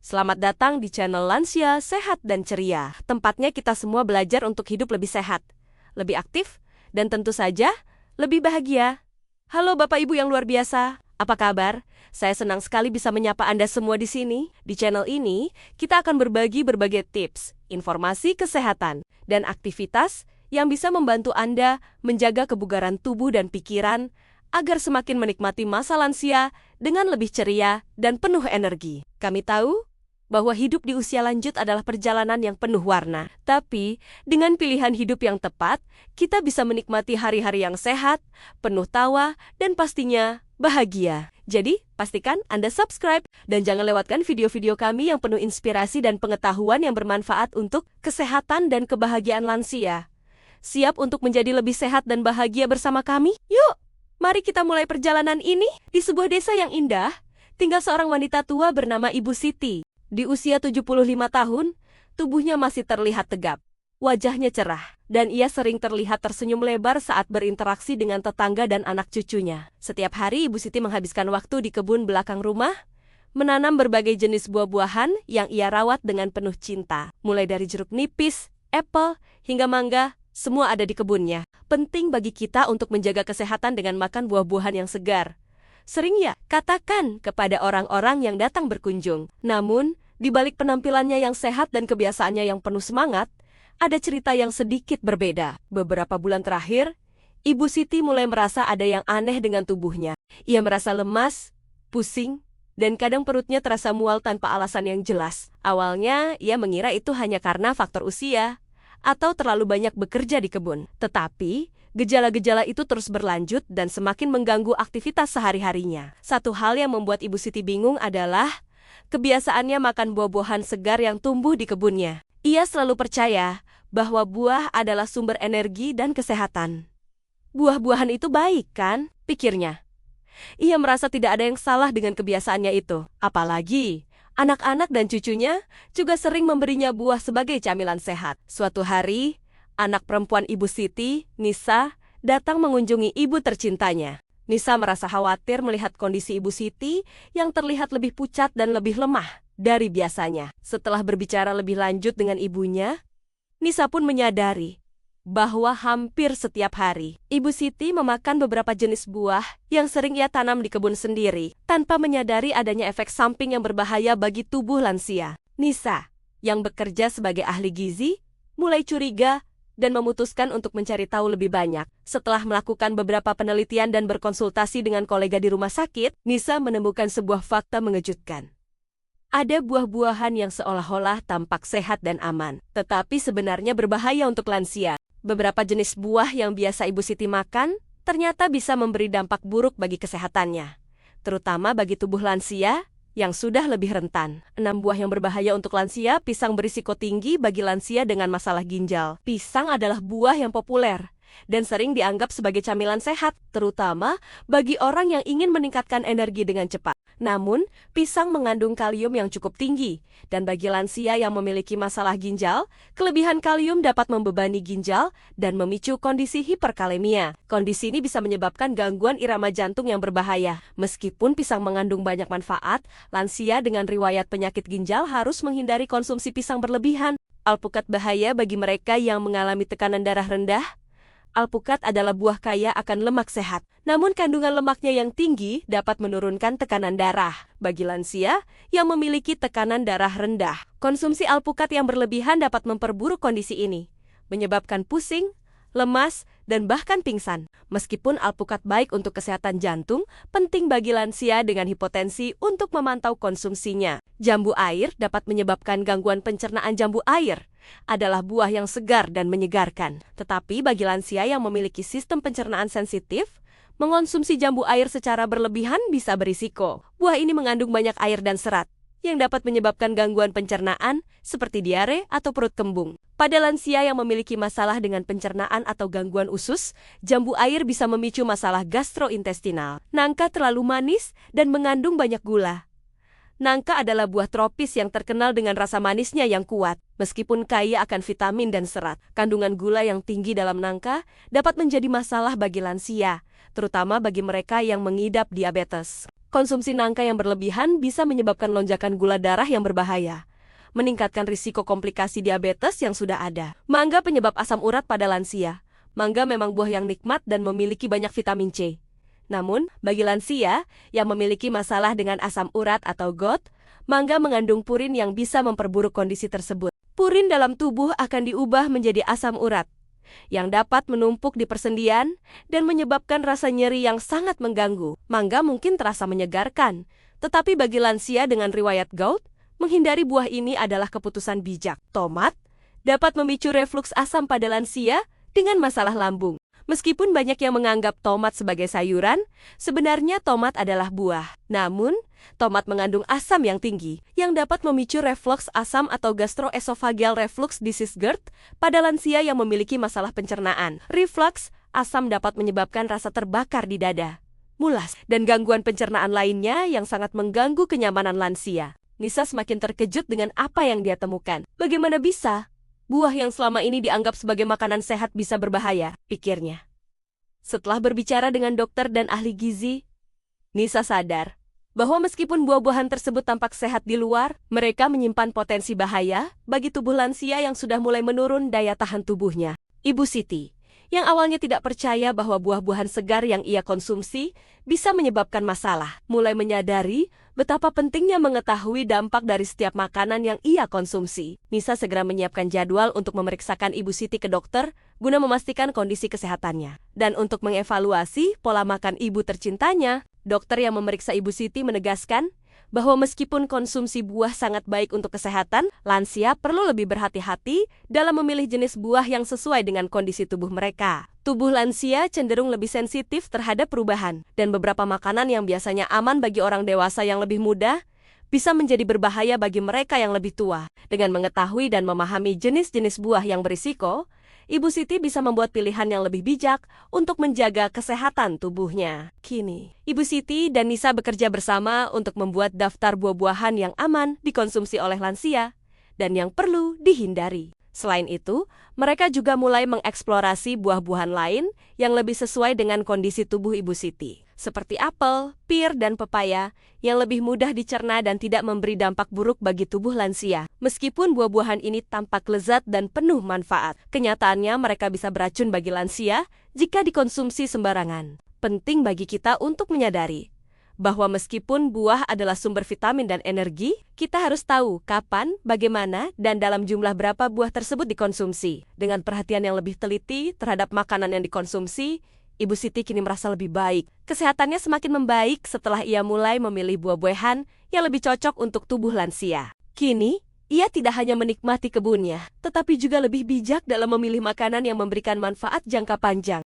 Selamat datang di channel Lansia Sehat dan Ceria. Tempatnya kita semua belajar untuk hidup lebih sehat, lebih aktif, dan tentu saja lebih bahagia. Halo Bapak Ibu yang luar biasa, apa kabar? Saya senang sekali bisa menyapa Anda semua di sini. Di channel ini, kita akan berbagi berbagai tips, informasi kesehatan, dan aktivitas yang bisa membantu Anda menjaga kebugaran tubuh dan pikiran agar semakin menikmati masa lansia dengan lebih ceria dan penuh energi. Kami tahu bahwa hidup di usia lanjut adalah perjalanan yang penuh warna. Tapi, dengan pilihan hidup yang tepat, kita bisa menikmati hari-hari yang sehat, penuh tawa, dan pastinya bahagia. Jadi, pastikan Anda subscribe dan jangan lewatkan video-video kami yang penuh inspirasi dan pengetahuan yang bermanfaat untuk kesehatan dan kebahagiaan lansia. Siap untuk menjadi lebih sehat dan bahagia bersama kami? Yuk, mari kita mulai perjalanan ini. Di sebuah desa yang indah, tinggal seorang wanita tua bernama Ibu Siti. Di usia 75 tahun, tubuhnya masih terlihat tegap. Wajahnya cerah, dan ia sering terlihat tersenyum lebar saat berinteraksi dengan tetangga dan anak cucunya. Setiap hari Ibu Siti menghabiskan waktu di kebun belakang rumah, menanam berbagai jenis buah-buahan yang ia rawat dengan penuh cinta. Mulai dari jeruk nipis, apel, hingga mangga, semua ada di kebunnya. Penting bagi kita untuk menjaga kesehatan dengan makan buah-buahan yang segar. Sering ya katakan kepada orang-orang yang datang berkunjung. Namun, di balik penampilannya yang sehat dan kebiasaannya yang penuh semangat, ada cerita yang sedikit berbeda. Beberapa bulan terakhir, Ibu Siti mulai merasa ada yang aneh dengan tubuhnya. Ia merasa lemas, pusing, dan kadang perutnya terasa mual tanpa alasan yang jelas. Awalnya, ia mengira itu hanya karena faktor usia atau terlalu banyak bekerja di kebun. Tetapi, gejala-gejala itu terus berlanjut dan semakin mengganggu aktivitas sehari-harinya. Satu hal yang membuat Ibu Siti bingung adalah kebiasaannya makan buah-buahan segar yang tumbuh di kebunnya. Ia selalu percaya bahwa buah adalah sumber energi dan kesehatan. Buah-buahan itu baik, kan? Pikirnya. Ia merasa tidak ada yang salah dengan kebiasaannya itu. Apalagi, anak-anak dan cucunya juga sering memberinya buah sebagai camilan sehat. Suatu hari, anak perempuan Ibu Siti, Nisa, datang mengunjungi ibu tercintanya. Nisa merasa khawatir melihat kondisi Ibu Siti yang terlihat lebih pucat dan lebih lemah dari biasanya. Setelah berbicara lebih lanjut dengan ibunya, Nisa pun menyadari bahwa hampir setiap hari, Ibu Siti memakan beberapa jenis buah yang sering ia tanam di kebun sendiri, tanpa menyadari adanya efek samping yang berbahaya bagi tubuh lansia. Nisa, yang bekerja sebagai ahli gizi, mulai curiga dan memutuskan untuk mencari tahu lebih banyak. Setelah melakukan beberapa penelitian dan berkonsultasi dengan kolega di rumah sakit, Nisa menemukan sebuah fakta mengejutkan. Ada buah-buahan yang seolah-olah tampak sehat dan aman, tetapi sebenarnya berbahaya untuk lansia. Beberapa jenis buah yang biasa Ibu Siti makan ternyata bisa memberi dampak buruk bagi kesehatannya, terutama bagi tubuh lansia yang sudah lebih rentan. 6 buah yang berbahaya untuk lansia. Pisang berisiko tinggi bagi lansia dengan masalah ginjal. Pisang adalah buah yang populer dan sering dianggap sebagai camilan sehat, terutama bagi orang yang ingin meningkatkan energi dengan cepat. Namun, pisang mengandung kalium yang cukup tinggi, dan bagi lansia yang memiliki masalah ginjal, kelebihan kalium dapat membebani ginjal dan memicu kondisi hiperkalemia. Kondisi ini bisa menyebabkan gangguan irama jantung yang berbahaya. Meskipun pisang mengandung banyak manfaat, lansia dengan riwayat penyakit ginjal harus menghindari konsumsi pisang berlebihan. Alpukat bahaya bagi mereka yang mengalami tekanan darah rendah. Alpukat adalah buah kaya akan lemak sehat, namun kandungan lemaknya yang tinggi dapat menurunkan tekanan darah. Bagi lansia yang memiliki tekanan darah rendah, konsumsi alpukat yang berlebihan dapat memperburuk kondisi ini, menyebabkan pusing, lemas, dan bahkan pingsan. Meskipun alpukat baik untuk kesehatan jantung, penting bagi lansia dengan hipotensi untuk memantau konsumsinya. Jambu air dapat menyebabkan gangguan pencernaan. Jambu air adalah buah yang segar dan menyegarkan. Tetapi bagi lansia yang memiliki sistem pencernaan sensitif, mengonsumsi jambu air secara berlebihan bisa berisiko. Buah ini mengandung banyak air dan serat, yang dapat menyebabkan gangguan pencernaan seperti diare atau perut kembung. Pada lansia yang memiliki masalah dengan pencernaan atau gangguan usus, jambu air bisa memicu masalah gastrointestinal. Nangka terlalu manis dan mengandung banyak gula. Nangka adalah buah tropis yang terkenal dengan rasa manisnya yang kuat. Meskipun kaya akan vitamin dan serat, kandungan gula yang tinggi dalam nangka dapat menjadi masalah bagi lansia, terutama bagi mereka yang mengidap diabetes. Konsumsi nangka yang berlebihan bisa menyebabkan lonjakan gula darah yang berbahaya, meningkatkan risiko komplikasi diabetes yang sudah ada. Mangga penyebab asam urat pada lansia. Mangga memang buah yang nikmat dan memiliki banyak vitamin C. Namun, bagi lansia yang memiliki masalah dengan asam urat atau GOT, mangga mengandung purin yang bisa memperburuk kondisi tersebut. Purin dalam tubuh akan diubah menjadi asam urat, yang dapat menumpuk di persendian dan menyebabkan rasa nyeri yang sangat mengganggu. Mangga mungkin terasa menyegarkan, tetapi bagi lansia dengan riwayat GOT, menghindari buah ini adalah keputusan bijak. Tomat dapat memicu refluks asam pada lansia dengan masalah lambung. Meskipun banyak yang menganggap tomat sebagai sayuran, sebenarnya tomat adalah buah. Namun, tomat mengandung asam yang tinggi, yang dapat memicu refluks asam atau gastroesophageal reflux disease GERD pada lansia yang memiliki masalah pencernaan. Reflux asam dapat menyebabkan rasa terbakar di dada, mulas, dan gangguan pencernaan lainnya yang sangat mengganggu kenyamanan lansia. Nisa semakin terkejut dengan apa yang dia temukan. Bagaimana bisa? Buah yang selama ini dianggap sebagai makanan sehat bisa berbahaya, pikirnya. Setelah berbicara dengan dokter dan ahli gizi, Nisa sadar bahwa meskipun buah-buahan tersebut tampak sehat di luar, mereka menyimpan potensi bahaya bagi tubuh lansia yang sudah mulai menurun daya tahan tubuhnya. Ibu Siti, yang awalnya tidak percaya bahwa buah-buahan segar yang ia konsumsi bisa menyebabkan masalah, mulai menyadari betapa pentingnya mengetahui dampak dari setiap makanan yang ia konsumsi. Nisa segera menyiapkan jadwal untuk memeriksakan Ibu Siti ke dokter guna memastikan kondisi kesehatannya. Dan untuk mengevaluasi pola makan ibu tercintanya, dokter yang memeriksa Ibu Siti menegaskan bahwa meskipun konsumsi buah sangat baik untuk kesehatan, lansia perlu lebih berhati-hati dalam memilih jenis buah yang sesuai dengan kondisi tubuh mereka. Tubuh lansia cenderung lebih sensitif terhadap perubahan, dan beberapa makanan yang biasanya aman bagi orang dewasa yang lebih muda bisa menjadi berbahaya bagi mereka yang lebih tua. Dengan mengetahui dan memahami jenis-jenis buah yang berisiko, Ibu Siti bisa membuat pilihan yang lebih bijak untuk menjaga kesehatan tubuhnya. Kini, Ibu Siti dan Nisa bekerja bersama untuk membuat daftar buah-buahan yang aman dikonsumsi oleh lansia dan yang perlu dihindari. Selain itu, mereka juga mulai mengeksplorasi buah-buahan lain yang lebih sesuai dengan kondisi tubuh Ibu Siti, seperti apel, pir, dan pepaya yang lebih mudah dicerna dan tidak memberi dampak buruk bagi tubuh lansia. Meskipun buah-buahan ini tampak lezat dan penuh manfaat, kenyataannya mereka bisa beracun bagi lansia jika dikonsumsi sembarangan. Penting bagi kita untuk menyadari bahwa meskipun buah adalah sumber vitamin dan energi, kita harus tahu kapan, bagaimana, dan dalam jumlah berapa buah tersebut dikonsumsi. Dengan perhatian yang lebih teliti terhadap makanan yang dikonsumsi, Ibu Siti kini merasa lebih baik. Kesehatannya semakin membaik setelah ia mulai memilih buah-buahan yang lebih cocok untuk tubuh lansia. Kini, ia tidak hanya menikmati kebunnya, tetapi juga lebih bijak dalam memilih makanan yang memberikan manfaat jangka panjang.